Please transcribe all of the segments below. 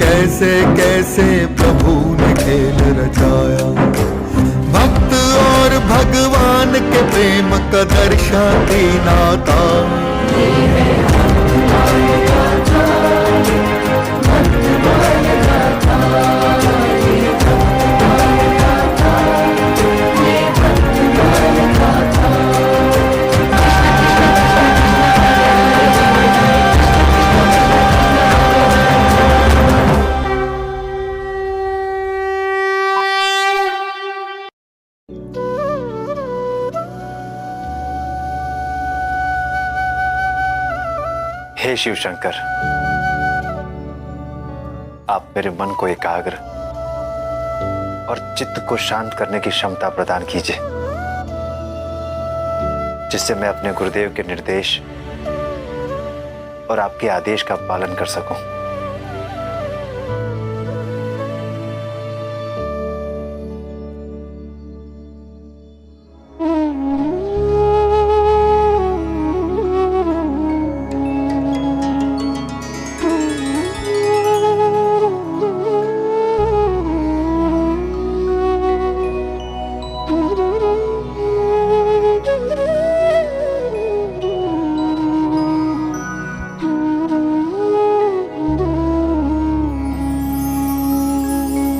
कैसे कैसे प्रभु ने खेल रचाया। भक्त और भगवान के प्रेम का दर्शाती नाता। हे शिव शंकर, आप मेरे मन को एकाग्र और चित्त को शांत करने की क्षमता प्रदान कीजिए, जिससे मैं अपने गुरुदेव के निर्देश और आपके आदेश का पालन कर सकूं।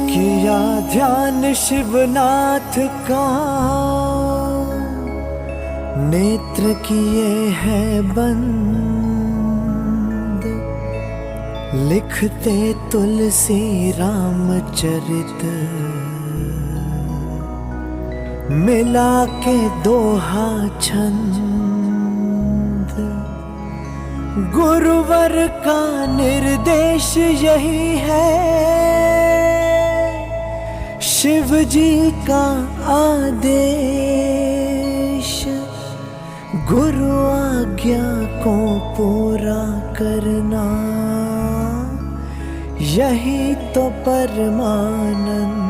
किया ध्यान शिवनाथ का, नेत्र किए हैं बंद, लिखते तुलसी रामचरित, मिला के दोहा छंद। गुरुवर का निर्देश यही है, शिव जी का आदेश, गुरु आज्ञा को पूरा करना, यही तो परमानंद।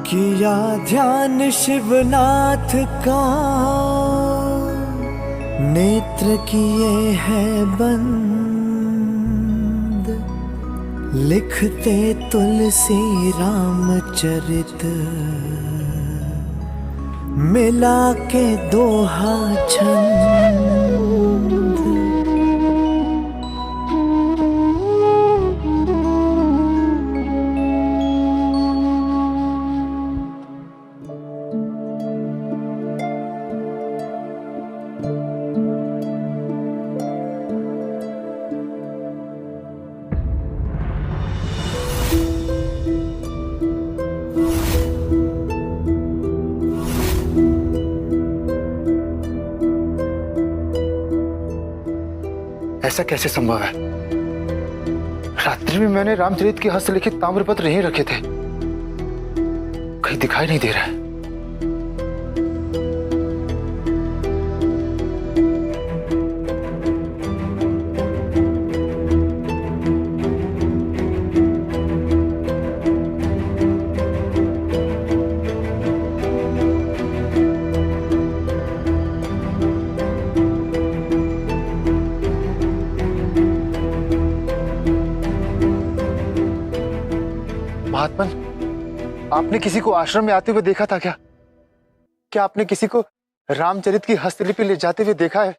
किया ध्यान शिवनाथ का, नेत्र किए हैं बंद, लिखते तुलसी रामचरित, मिला के दोहा छंद। ऐसा कैसे संभव है? रात्रि में मैंने रामचरित के हस्तलिखित ताम्रपत्र यहीं रखे थे, कहीं दिखाई नहीं दे रहा है। महात्मन, आपने किसी को आश्रम में आते हुए देखा था क्या? क्या आपने किसी को रामचरित की हस्तलिपि ले जाते हुए देखा है?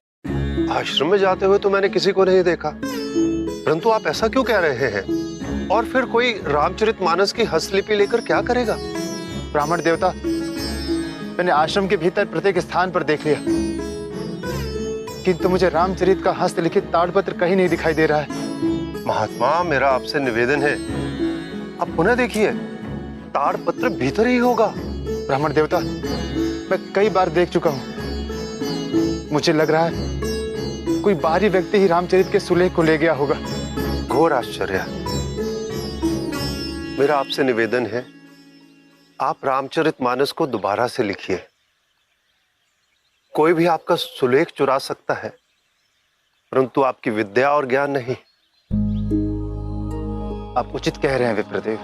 आश्रम में जाते हुए तो मैंने किसी को नहीं देखा, परंतु आप ऐसा क्यों कह रहे हैं? और फिर कोई रामचरितमानस की हस्तलिपि लेकर क्या करेगा? ब्राह्मण देवता, मैंने आश्रम के भीतर प्रत्येक स्थान पर देख लिया, किंतु मुझे रामचरित का हस्तलिखित ताड़पत्र कहीं नहीं दिखाई दे रहा है। महात्मा, मेरा आपसे निवेदन है, आप पुनः देखिए, ताड़पत्र भीतर ही होगा। ब्राह्मण देवता, मैं कई बार देख चुका हूं, मुझे लग रहा है कोई बाहरी व्यक्ति ही रामचरित के सुलेख को ले गया होगा। घोर आश्चर्य। मेरा आपसे निवेदन है, आप रामचरितमानस को दोबारा से लिखिए। कोई भी आपका सुलेख चुरा सकता है, परंतु आपकी विद्या और ज्ञान नहीं। आप उचित कह रहे हैं विप्रदेव।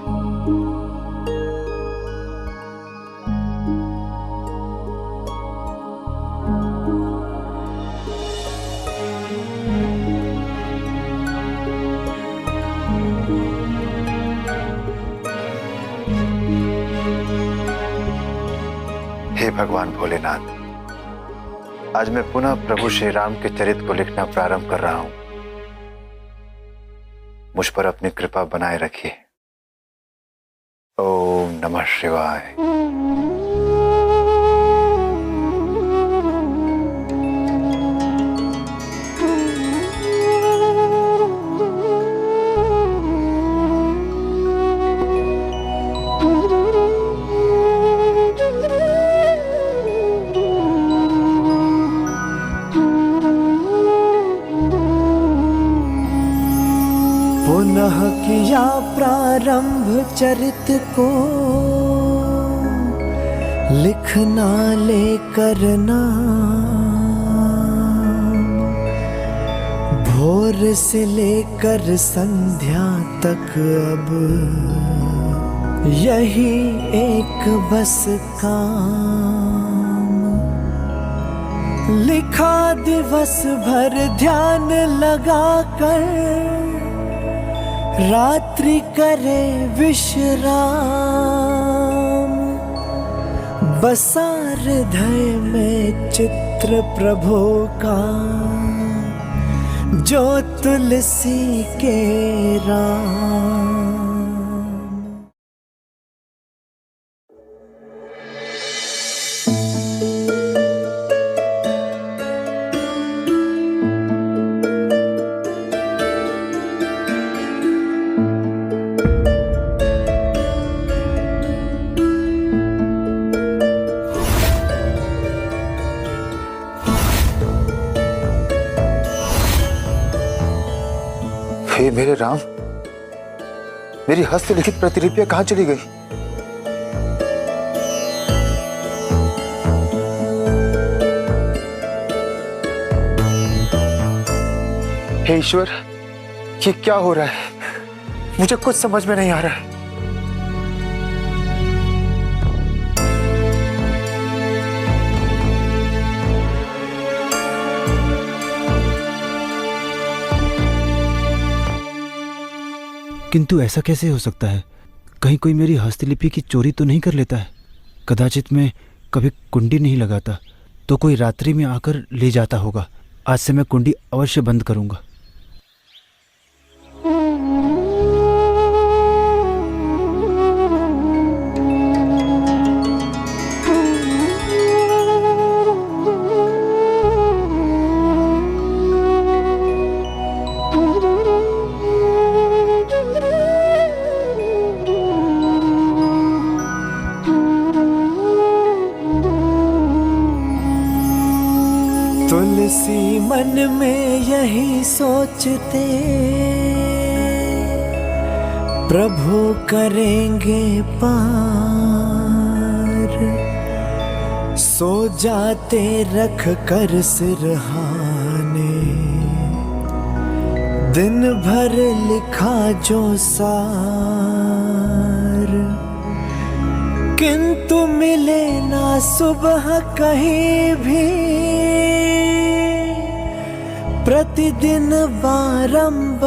भगवान भोलेनाथ, आज मैं पुनः प्रभु श्री राम के चरित्र को लिखना प्रारंभ कर रहा हूं। मुझ पर अपनी कृपा बनाए रखिए। ओम नमः शिवाय। पुनः किया प्रारंभ चरित को लिखना लेकर नाम, भोर से लेकर संध्या तक अब यही एक बस काम। लिखा दिवस भर ध्यान लगाकर, रात्रि करे विश्राम। बसा हृदय में चित्र प्रभु का, जो तुलसी के राम। हे मेरे राम, मेरी हस्तलिखित प्रतिलिपियां कहां चली गई? हे ईश्वर, ये क्या हो रहा है? मुझे कुछ समझ में नहीं आ रहा है। किंतु ऐसा कैसे हो सकता है? कहीं कोई मेरी हस्तलिपि की चोरी तो नहीं कर लेता है? कदाचित मैं कभी कुंडी नहीं लगाता, तो कोई रात्रि में आकर ले जाता होगा। आज से मैं कुंडी अवश्य बंद करूंगा। तुलसी मन में यही सोचते, प्रभु करेंगे पार। सो जाते रख कर सिरहाने, दिन भर लिखा जो सार। किंतु मिले ना सुबह कहीं भी, प्रतिदिन बारंबार।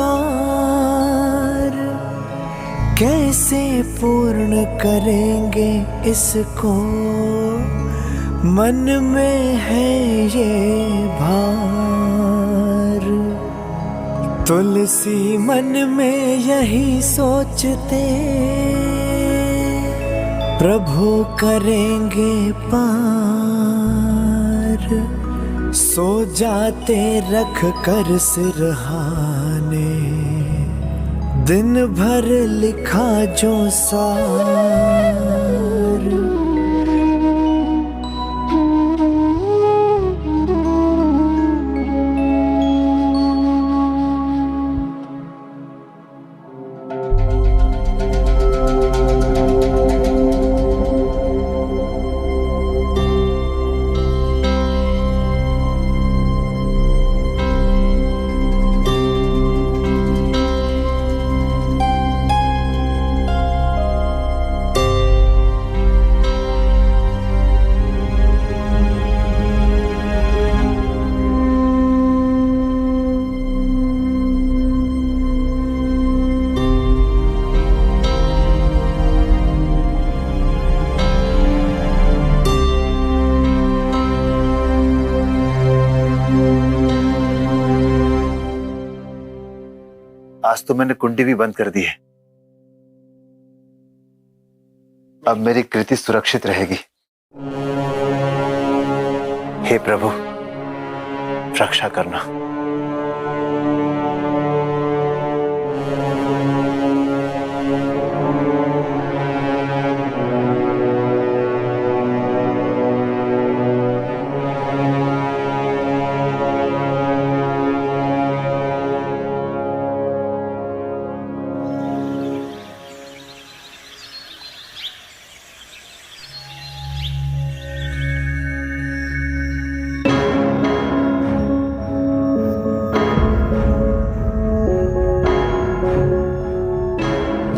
कैसे पूर्ण करेंगे इसको, मन में है ये भार। तुलसी मन में यही सोचते, प्रभु करेंगे पार। सो जाते रख कर सिरहाने, दिन भर लिखा जो सार। आज तो मैंने कुंडी भी बंद कर दी है। अब मेरी कृति सुरक्षित रहेगी। हे प्रभु, रक्षा करना।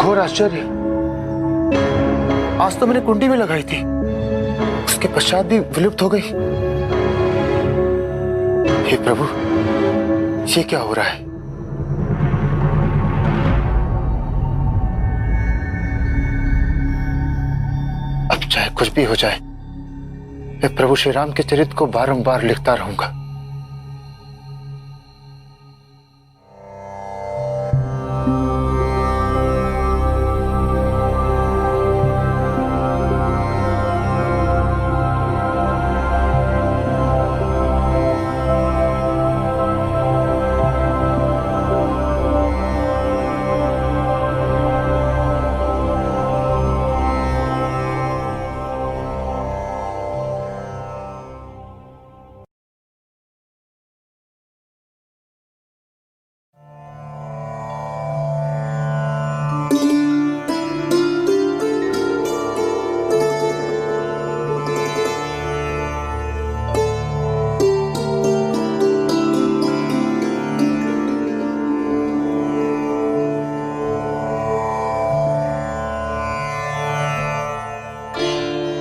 घोर आश्चर्य, आज तो मैंने कुंडी भी लगाई थी, उसके पश्चात भी विलुप्त हो गई। हे प्रभु, ये क्या हो रहा है? अब चाहे कुछ भी हो जाए, मैं प्रभु श्री राम के चरित्र को बारंबार लिखता रहूंगा।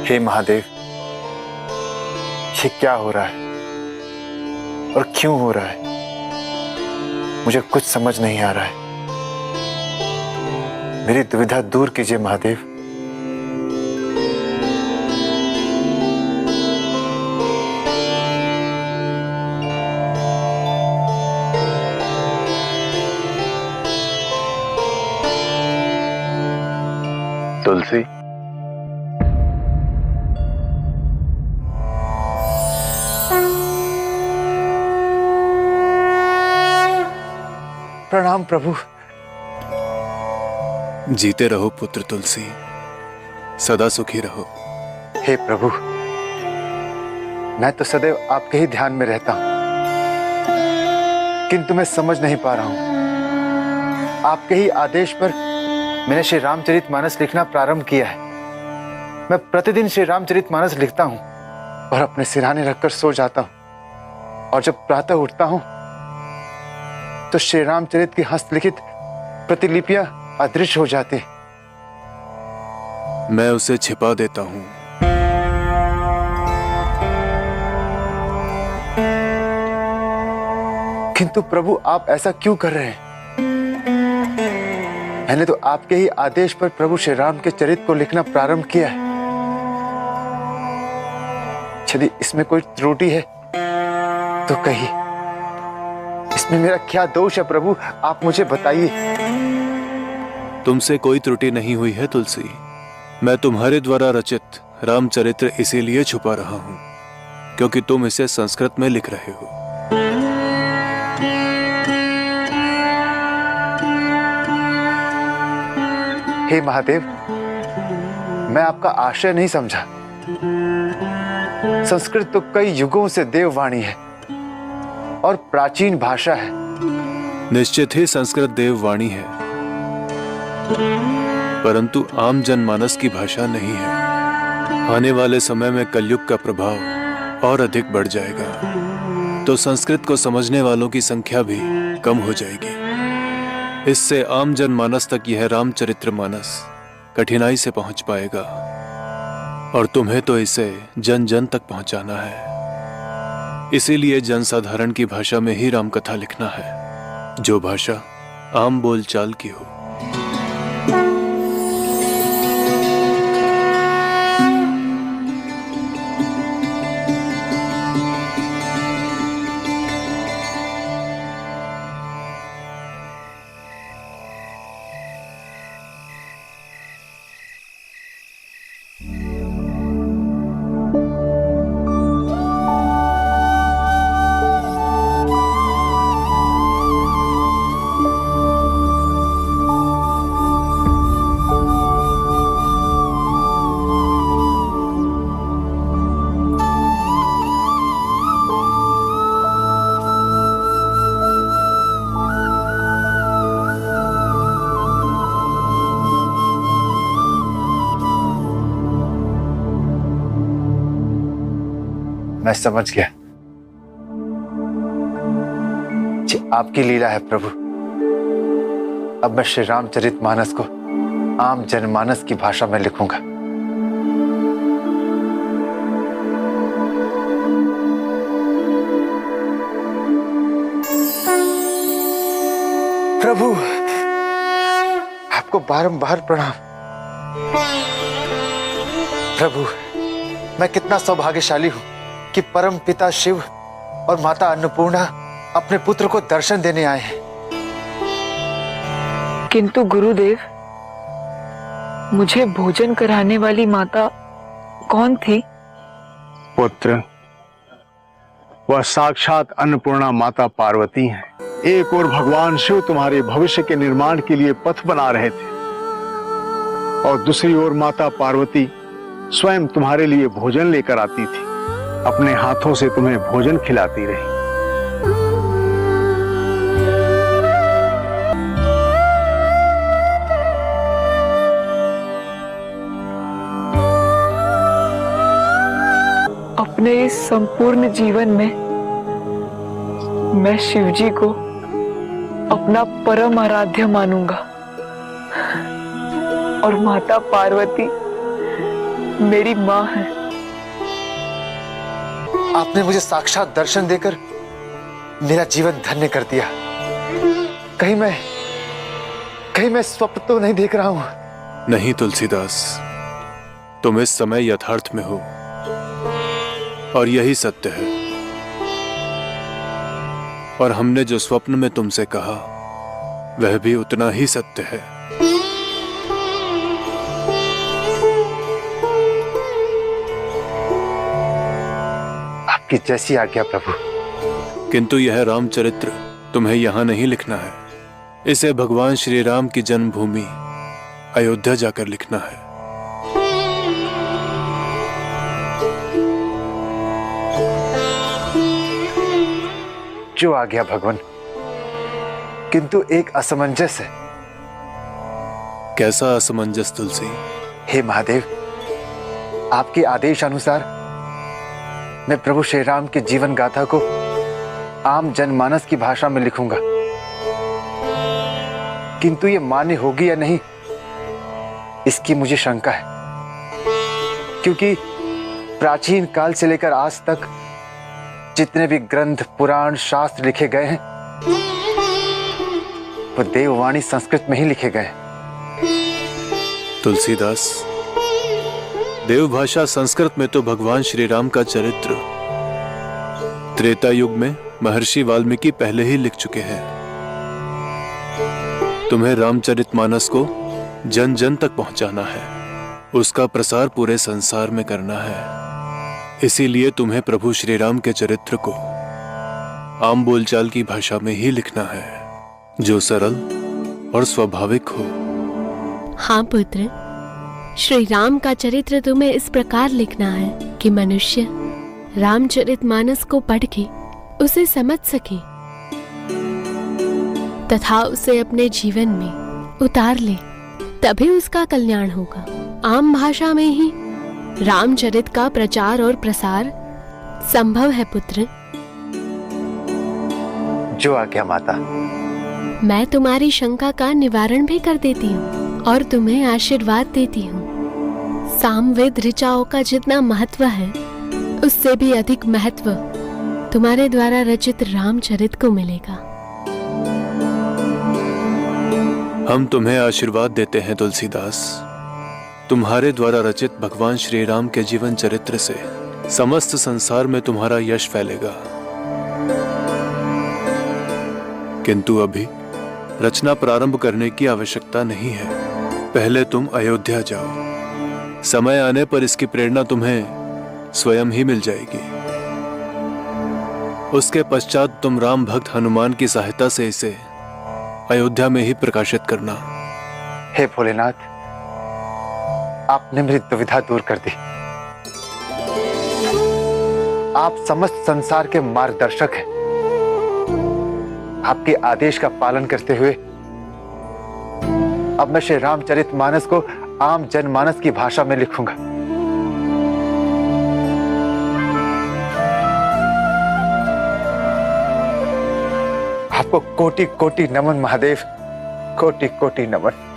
हे महादेव, ये क्या हो रहा है और क्यों हो रहा है? मुझे कुछ समझ नहीं आ रहा है। मेरी दुविधा दूर कीजिए महादेव। तुलसी, प्रणाम प्रभु। जीते रहो पुत्र तुलसी, सदा सुखी रहो। हे प्रभु, मैं तो सदैव आपके ही ध्यान में रहता हूं, किंतु मैं समझ नहीं पा रहा हूं। आपके ही आदेश पर मैंने श्री रामचरितमानस लिखना प्रारंभ किया है। मैं प्रतिदिन श्री रामचरितमानस लिखता हूं और अपने सिरहाने रखकर सो जाता हूं, और जब प्रातः उठता हूं तो श्री रामचरित की हस्तलिखित प्रतिलिपियां अदृश्य हो जाती। मैं उसे छिपा देता हूं। किंतु प्रभु, आप ऐसा क्यों कर रहे हैं? मैंने तो आपके ही आदेश पर प्रभु श्री राम के चरित्र को लिखना प्रारंभ किया है। यदि इसमें कोई त्रुटि है तो कहिए। इसमें मेरा क्या दोष है प्रभु, आप मुझे बताइए। तुमसे कोई त्रुटि नहीं हुई है तुलसी। मैं तुम्हारे द्वारा रचित रामचरित्र इसीलिए छुपा रहा हूं क्योंकि तुम इसे संस्कृत में लिख रहे हो। हे महादेव, मैं आपका आशय नहीं समझा। संस्कृत तो कई युगों से देववाणी है और प्राचीन भाषा है। निश्चित ही संस्कृत देववाणी है, परंतु आम जनमानस की भाषा नहीं है। आने वाले समय में कलयुग का प्रभाव और अधिक बढ़ जाएगा, तो संस्कृत को समझने वालों की संख्या भी कम हो जाएगी। इससे आम जनमानस तक यह रामचरितमानस कठिनाई से पहुंच पाएगा, और तुम्हें तो इसे जन जन तक पहुंचाना है। इसीलिए जनसाधारण की भाषा में ही रामकथा लिखना है, जो भाषा आम बोलचाल की हो। मैं समझ गया। जी आपकी लीला है प्रभु। अब मैं श्री रामचरितमानस को आम जनमानस की भाषा में लिखूंगा। प्रभु आपको बारंबार प्रणाम। प्रभु मैं कितना सौभाग्यशाली हूं कि परम पिता शिव और माता अन्नपूर्णा अपने पुत्र को दर्शन देने आए हैं। किंतु गुरुदेव, मुझे भोजन कराने वाली माता कौन थी? पुत्र, वह साक्षात अन्नपूर्णा माता पार्वती हैं। एक और भगवान शिव तुम्हारे भविष्य के निर्माण के लिए पथ बना रहे थे और दूसरी ओर माता पार्वती स्वयं तुम्हारे लिए भोजन लेकर आती थी, अपने हाथों से तुम्हें भोजन खिलाती रही। अपने इस संपूर्ण जीवन में मैं शिवजी को अपना परम आराध्य मानूंगा और माता पार्वती मेरी माँ है। आपने मुझे साक्षात दर्शन देकर मेरा जीवन धन्य कर दिया। कहीं मैं स्वप्न तो नहीं देख रहा हूं? नहीं तुलसीदास, तुम इस समय यथार्थ में हो और यही सत्य है। और हमने जो स्वप्न में तुमसे कहा वह भी उतना ही सत्य है। आपकी जैसी आज्ञा प्रभु। किंतु यह रामचरित्र तुम्हें यहां नहीं लिखना है, इसे भगवान श्री राम की जन्मभूमि अयोध्या जाकर लिखना है। जो आ गया भगवान, किंतु एक असमंजस है। कैसा असमंजस तुलसी? हे महादेव, आपके आदेश अनुसार मैं प्रभु श्री राम के जीवन गाथा को आम जनमानस की भाषा में लिखूंगा, किंतु ये मान्य होगी या नहीं इसकी मुझे शंका है, क्योंकि प्राचीन काल से लेकर आज तक जितने भी ग्रंथ, पुराण, शास्त्र लिखे गए हैं वो देववाणी संस्कृत में ही लिखे गए हैं। तुलसीदास, देवभाषा संस्कृत में तो भगवान श्री राम का चरित्र त्रेता युग में महर्षि वाल्मीकि पहले ही लिख चुके हैं। तुम्हें रामचरितमानस को जन जन तक पहुंचाना है, उसका प्रसार पूरे संसार में करना है। इसीलिए तुम्हें प्रभु श्री राम के चरित्र को आम बोलचाल की भाषा में ही लिखना है, जो सरल और स्वाभाविक हो। हाँ पुत्र, श्री राम का चरित्र तुम्हें इस प्रकार लिखना है कि मनुष्य रामचरितमानस को पढ़ के उसे समझ सके तथा उसे अपने जीवन में उतार ले, तभी उसका कल्याण होगा। आम भाषा में ही रामचरित का प्रचार और प्रसार संभव है पुत्र। जो आ गया माता। मैं तुम्हारी शंका का निवारण भी कर देती हूँ और तुम्हें आशीर्वाद देती हूँ। सामवेद ऋचाओं का जितना महत्व है उससे भी अधिक महत्व तुम्हारे द्वारा रचित रामचरित को मिलेगा। हम तुम्हें आशीर्वाद देते हैं तुलसीदास। तुम्हारे द्वारा रचित भगवान श्री राम के जीवन चरित्र से समस्त संसार में तुम्हारा यश फैलेगा। किंतु अभी रचना प्रारंभ करने की आवश्यकता नहीं है। पहले तुम अयोध्या जाओ, समय आने पर इसकी प्रेरणा तुम्हें स्वयं ही मिल जाएगी। उसके पश्चात तुम राम भक्त हनुमान की सहायता से इसे अयोध्या में ही प्रकाशित करना। हे भोलेनाथ, आपने मेरी दुविधा दूर कर दी। आप समस्त संसार के मार्गदर्शक हैं। आपके आदेश का पालन करते हुए अब मैं श्री रामचरितमानस को आम जनमानस की भाषा में लिखूंगा। आपको कोटि कोटि नमन महादेव, कोटि कोटि नमन।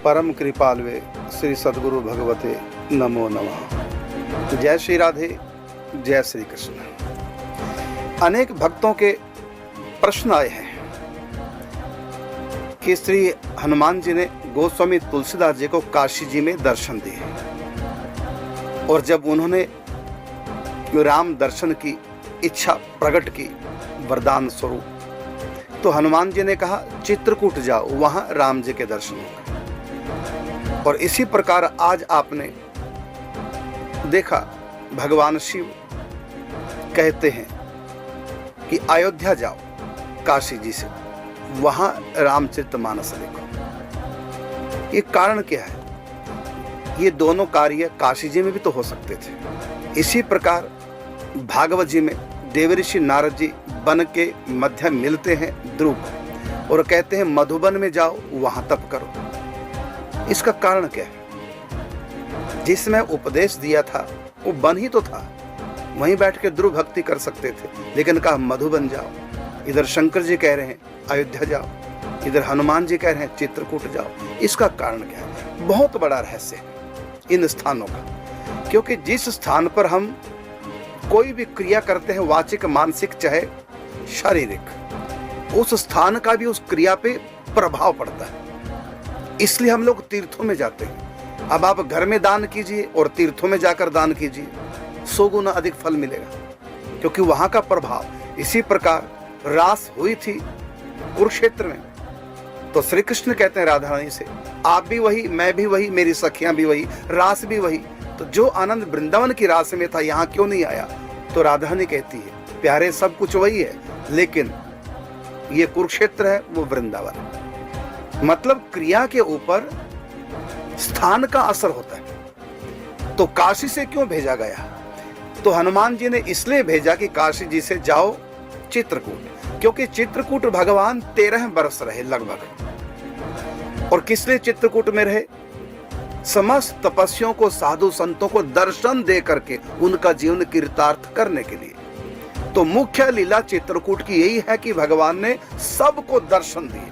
परम कृपालवे श्री सद्गुरु भगवते नमो नमः। जय श्री राधे, जय श्री कृष्ण। अनेक भक्तों के प्रश्न आए हैं कि श्री हनुमान जी ने गोस्वामी तुलसीदास जी को काशी जी में दर्शन दिए, और जब उन्होंने राम दर्शन की इच्छा प्रकट की वरदान स्वरूप, तो हनुमान जी ने कहा चित्रकूट जाओ, वहां राम जी के दर्शन होंगे। और इसी प्रकार आज आपने देखा भगवान शिव कहते हैं कि अयोध्या जाओ काशी जी से, वहां रामचरितमानस लिखो। ये कारण क्या है? ये दोनों कार्य काशी जी में भी तो हो सकते थे। इसी प्रकार भागवत जी में देवऋषि नारद जी वन के मध्य मिलते हैं ध्रुव को और कहते हैं मधुबन में जाओ, वहां तप करो। इसका कारण क्या है? जिसमें उपदेश दिया था वो वन ही तो था, वहीं बैठ के ध्रुव भक्ति कर सकते थे, लेकिन कहा मधुबन जाओ। इधर शंकर जी कह रहे हैं अयोध्या जाओ, इधर हनुमान जी कह रहे हैं चित्रकूट जाओ। इसका कारण क्या है? बहुत बड़ा रहस्य है इन स्थानों का, क्योंकि जिस स्थान पर हम कोई भी क्रिया करते हैं, वाचिक मानसिक चाहे शारीरिक, उस स्थान का भी उस क्रिया पे प्रभाव पड़ता है। इसलिए हम लोग तीर्थों में जाते हैं। अब आप घर में दान कीजिए और तीर्थों में जाकर दान कीजिए, 100 गुना अधिक फल मिलेगा, क्योंकि वहां का प्रभाव। इसी प्रकार रास हुई थी कुरुक्षेत्र में, तो श्री कृष्ण कहते हैं राधा रानी से, आप भी वही, मैं भी वही, मेरी सखियां भी वही, रास भी वही। तो जो आनंद वृंदावन की रास में था, यहाँ क्यों नहीं आया? तो राधा रानी कहती है प्यारे सब कुछ वही है, लेकिन ये कुरुक्षेत्र है, वो वृंदावन है। मतलब क्रिया के ऊपर स्थान का असर होता है। तो काशी से क्यों भेजा गया? तो हनुमान जी ने इसलिए भेजा कि काशी जी से जाओ चित्रकूट, क्योंकि चित्रकूट भगवान 13 वर्ष रहे लगभग। और किस लिए चित्रकूट में रहे? समस्त तपस्वियों को, साधु संतों को दर्शन दे करके उनका जीवन कृतार्थ करने के लिए। तो मुख्य लीला चित्रकूट की यही है कि भगवान ने सबको दर्शन दिए,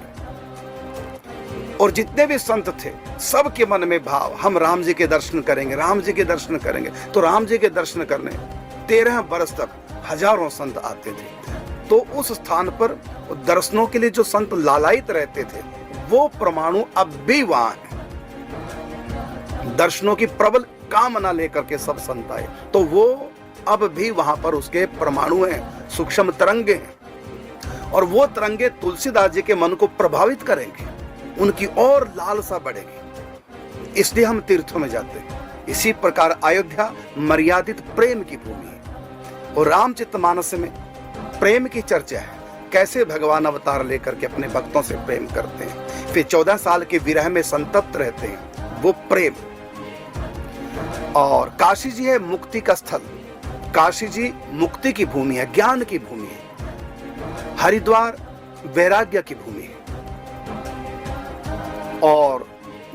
और जितने भी संत थे सबके मन में भाव, हम राम जी के दर्शन करेंगे, राम जी के दर्शन करेंगे। तो राम जी के दर्शन करने 13 वर्ष तक हजारों संत आते थे। तो उस स्थान पर दर्शनों के लिए जो संत लालायित रहते थे, वो परमाणु अब भी वहां है। दर्शनों की प्रबल कामना लेकर के सब संत आए, तो वो अब भी वहां पर उसके परमाणु हैं, सूक्ष्म तरंगे हैं, और वो तरंगे तुलसीदास जी के मन को प्रभावित करेंगे, उनकी और लालसा बढ़ेगी। इसलिए हम तीर्थों में जाते हैं। इसी प्रकार अयोध्या मर्यादित प्रेम की भूमि है, और रामचरितमानस में प्रेम की चर्चा है, कैसे भगवान अवतार लेकर के अपने भक्तों से प्रेम करते हैं, फिर 14 साल के विरह में संतप्त रहते हैं, वो प्रेम। और काशी जी है मुक्ति का स्थल, काशी जी मुक्ति की भूमि है, ज्ञान की भूमि है। हरिद्वार वैराग्य की भूमि है, और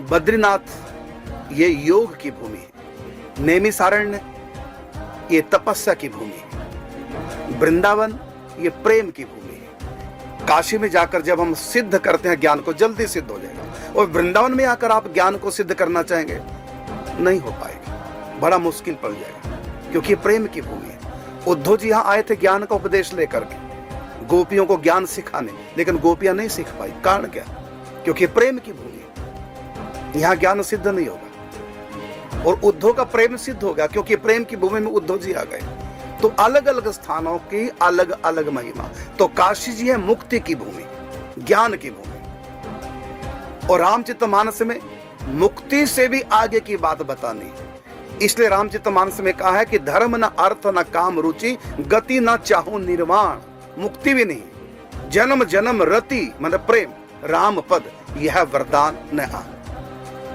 बद्रीनाथ ये योग की भूमि है। नैमिषारण्य ये तपस्या की भूमि है। वृंदावन ये प्रेम की भूमि है। काशी में जाकर जब हम सिद्ध करते हैं ज्ञान को, जल्दी सिद्ध हो जाएगा, और वृंदावन में आकर आप ज्ञान को सिद्ध करना चाहेंगे, नहीं हो पाएगा, बड़ा मुश्किल पड़ जाएगा, क्योंकि प्रेम की भूमि है। उद्धव जी यहाँ आए थे ज्ञान का उपदेश लेकर के, गोपियों को ज्ञान सिखाने, लेकिन गोपियां नहीं सीख पाई। कारण क्या? क्योंकि प्रेम की भूमि है, यहाँ ज्ञान सिद्ध नहीं होगा। और उद्धव का प्रेम सिद्ध होगा, क्योंकि प्रेम की भूमि में उद्धव जी आ गए। तो अलग अलग स्थानों की अलग अलग महिमा। तो काशी जी है मुक्ति की भूमि, ज्ञान की भूमि, और रामचरितमानस में मुक्ति से भी आगे की बात बतानी, इसलिए रामचरितमानस में कहा है कि धर्म न अर्थ न काम रुचि, गति न चाहूं निर्वाण, मुक्ति भी नहीं, जन्म जन्म रति मतलब प्रेम, राम पद यह वरदान न आ।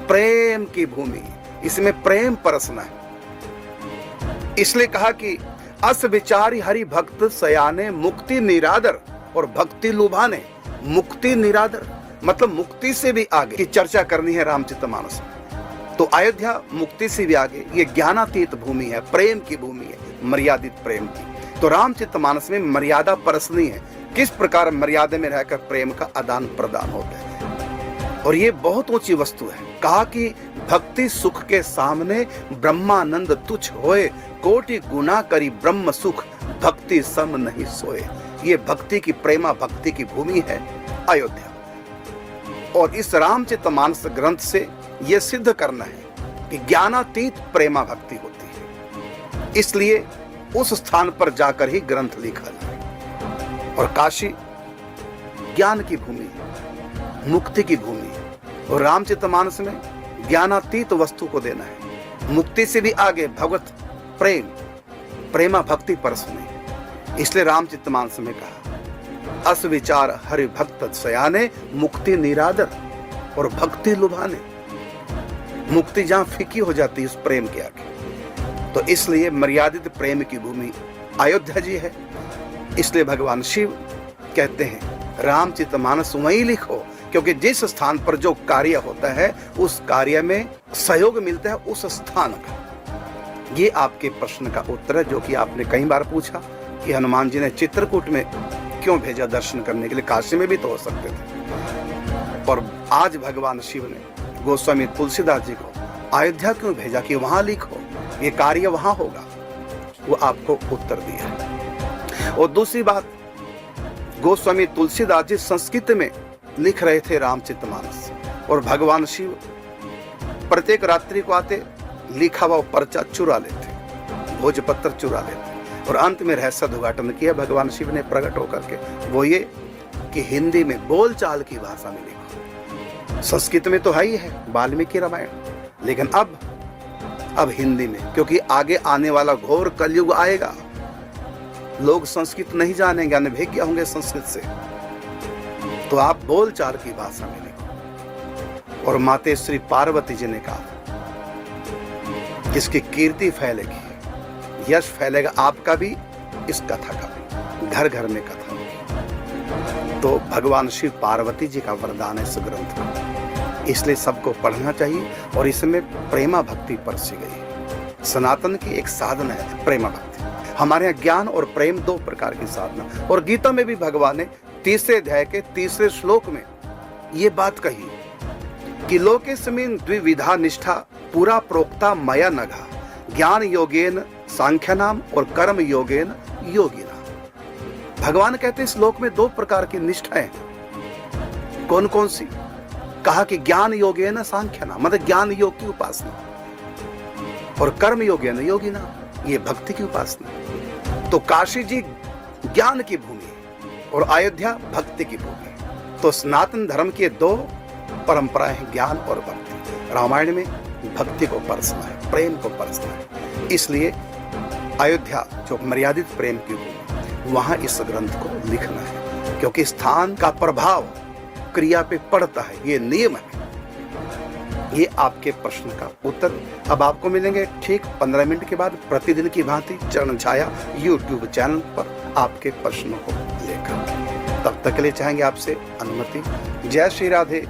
प्रेम की भूमि, इसमें प्रेम परसना है। इसलिए कहा कि अस विचारी हरि भक्त सयाने, मुक्ति निरादर और भक्ति लुभाने। मुक्ति निरादर मतलब मुक्ति से भी आगे की चर्चा करनी है रामचरितमानस में। तो अयोध्या मुक्ति से भी आगे, ये ज्ञानातीत भूमि है, प्रेम की भूमि है, मर्यादित प्रेम की। तो रामचरितमानस में मर्यादा परसनी है, किस प्रकार मर्यादा में रहकर प्रेम का आदान प्रदान होता है। और ये बहुत ऊंची वस्तु है। कहा कि भक्ति सुख के सामने ब्रह्मानंद तुच्छ होए, कोटि गुना करी ब्रह्म सुख, भक्ति सम नहीं सोए। ये भक्ति की, प्रेमा भक्ति की भूमि है अयोध्या। और इस रामचरितमानस ग्रंथ से यह सिद्ध करना है कि ज्ञानातीत प्रेमा भक्ति होती है, इसलिए उस स्थान पर जाकर ही ग्रंथ लिखा जाए। और काशी ज्ञान की भूमि, मुक्ति की भूमि, और रामचरितमानस में ज्ञानातीत वस्तु को देना है, मुक्ति से भी आगे भगवत प्रेम, प्रेमा भक्ति परसने। इसलिए रामचरितमानस में कहा अस विचार हरि भक्त सयाने, मुक्ति निरादर और भक्ति लुभाने। मुक्ति जहां फीकी हो जाती है उस प्रेम के आगे। तो इसलिए मर्यादित प्रेम की भूमि अयोध्या जी है। इसलिए भगवान शिव कहते हैं रामचरितमानस वहीं लिखो, क्योंकि जिस स्थान पर जो कार्य होता है उस कार्य में सहयोग मिलता है उस स्थान का। ये आपके प्रश्न का उत्तर है, जो कि आपने कई बार पूछा कि हनुमान जी ने चित्रकूट में क्यों भेजा दर्शन करने के लिए, काशी में भी तो हो सकते थे। और आज भगवान शिव ने गोस्वामी तुलसीदास जी को अयोध्या क्यों भेजा कि वहां लिखो, ये कार्य वहां होगा, वो आपको उत्तर दिया है। और दूसरी बात, गोस्वामी तुलसीदास जी संस्कृत में लिख रहे थे रामचरितमानस, और भगवान शिव प्रत्येक रात्रि को आते, लिखा हुआ पर्चा चुरा लेते, भोजपत्र चुरा लेते, और अंत में रहस्य उद्घाटन किया भगवान शिव ने प्रकट होकर के, वो ये कि हिंदी में बोलचाल की भाषा में लिखो। संस्कृत में तो है ही है वाल्मीकि रामायण, लेकिन अब हिंदी में, क्योंकि आगे आने वाला घोर कलयुग आएगा, लोग संस्कृत नहीं जानेंगे, अनभिज्ञ होंगे संस्कृत से, तो आप बोलचाल की भाषा में लिखो। और माते श्री पार्वती जी ने कहा इसकी कीर्ति फैलेगी, यश फैलेगा, आपका भी, इस कथा का भी, घर घर में कथा होगी। तो भगवान शिव पार्वती जी का वरदान है इस ग्रंथ का, इसलिए सबको पढ़ना चाहिए। और इसमें प्रेमा भक्ति परसी गई है। सनातन की एक साधना है प्रेमा भक्ति। हमारे यहाँ ज्ञान और प्रेम दो प्रकार की साधना। और गीता में भी भगवान ने 3 अध्याय के 3 श्लोक में ये बात कही कि लोकेस्मिन् द्विविधा निष्ठा, पूरा प्रोक्ता मया नघा, ज्ञान योगेन सांख्यानाम और कर्म योगेन योगिना। भगवान कहते हैं इस लोक में 2 प्रकार की निष्ठाएं, कौन कौन सी? कहा कि ज्ञान योगेन सांख्यानाम मतलब ज्ञान योग की उपासना, और कर्म योगेन योगिना ये भक्ति की उपासना। तो काशी जी ज्ञान की भूमि और अयोध्या भक्ति की भूमि। तो सनातन धर्म के 2 परंपराएं हैं, ज्ञान और भक्ति। रामायण में भक्ति को परसना है, प्रेम को परसना है। इसलिए अयोध्या जो मर्यादित प्रेम की भूमि, वहां इस ग्रंथ को लिखना है, क्योंकि स्थान का प्रभाव क्रिया पे पड़ता है, ये नियम है। ये आपके प्रश्न का उत्तर अब आपको मिलेंगे ठीक 15 मिनट के बाद, प्रतिदिन की भांति चरण छाया YouTube चैनल पर आपके प्रश्नों को लेकर। तब तक के लिए चाहेंगे आपसे अनुमति। जय श्री राधे।